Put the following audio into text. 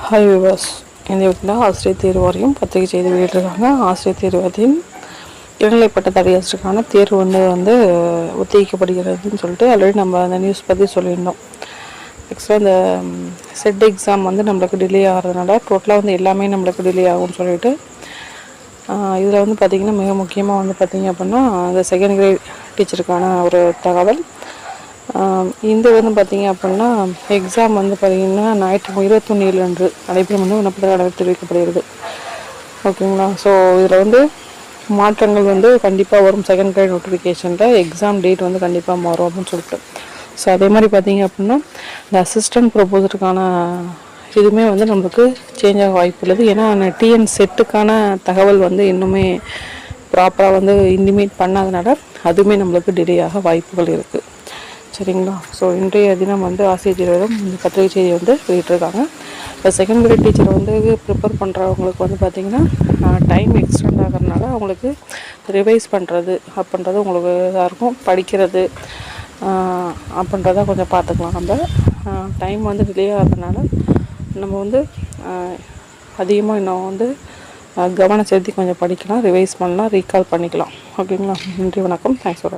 Hi விவாஸ், இந்த வீட்டில் ஆசிரியர் தேர்வு வாரியம் பத்திரிகை செய்தி வெளியிட்டிருக்காங்க. ஆசிரியர் தேர்வத்தின் இளநிலை பட்டதாரியாளருக்கான தேர்வு வந்து ஒத்திவைக்கப்படுகிறதுன்னு சொல்லிட்டு ஆல்ரெடி நம்ம அந்த நியூஸ் பற்றி சொல்லியிருந்தோம். ஆக்சுவலாக இந்த செட் எக்ஸாம் வந்து நம்மளுக்கு டிலே ஆகிறதுனால டோட்டலாக வந்து எல்லாமே நம்மளுக்கு டிலே ஆகும்னு சொல்லிட்டு இதில் வந்து பார்த்திங்கன்னா மிக முக்கியமாக வந்து பார்த்திங்க அப்படின்னா இந்த செகண்ட் கிரேட் டீச்சருக்கான ஒரு தகவல். இந்த வந்து பார்த்திங்க அப்படின்னா எக்ஸாம் வந்து பார்த்திங்கன்னா ஞாயிற்று 21 அன்று நடைபெறும் வந்து விண்ணப்பத்தில் தெரிவிக்கப்படுகிறது. ஓகேங்களா? ஸோ இதில் வந்து மாற்றங்கள் வந்து கண்டிப்பாக வரும். செகண்ட் கிரேட் நோட்டிஃபிகேஷனில் எக்ஸாம் டேட் வந்து கண்டிப்பாக மாறும் அப்படின்னு சொல்லிட்டு. ஸோ அதே மாதிரி பார்த்திங்க அப்படின்னா இந்த அசிஸ்டன்ட் ப்ரொபோசருக்கான இதுவுமே வந்து நம்மளுக்கு சேஞ்ச் ஆக வாய்ப்பு உள்ளது. ஏன்னா டிஎன் செட்டுக்கான தகவல் வந்து இன்னுமே ப்ராப்பராக வந்து இன்டிமேட் பண்ணாதனால அதுவுமே நம்மளுக்கு டிலே ஆக வாய்ப்புகள் இருக்குது. சரிங்களா? ஸோ இன்றைய தினம் வந்து ஆசிரியர் தேர்விடம் இந்த பத்திரிகை செய்தி வந்து வெளியிட்டிருக்காங்க. இப்போ செகண்ட் கிரேட் டீச்சர் வந்து ப்ரிப்பேர் பண்ணுறவங்களுக்கு வந்து பார்த்திங்கன்னா டைம் எக்ஸ்டெண்ட் ஆகிறதுனால அவங்களுக்கு ரிவைஸ் பண்ணுறது அப்படின்றது உங்களுக்கு இதாக இருக்கும். படிக்கிறது அப்படின்றத கொஞ்சம் பார்த்துக்கலாம். நம்ம டைம் வந்து டிலே ஆகிறதுனால நம்ம வந்து அதிகமாக இன்னும் வந்து கவனம் செலுத்தி கொஞ்சம் படிக்கலாம், ரிவைஸ் பண்ணலாம், ரீகால் பண்ணிக்கலாம். ஓகேங்களா? நன்றி, வணக்கம். Thanks for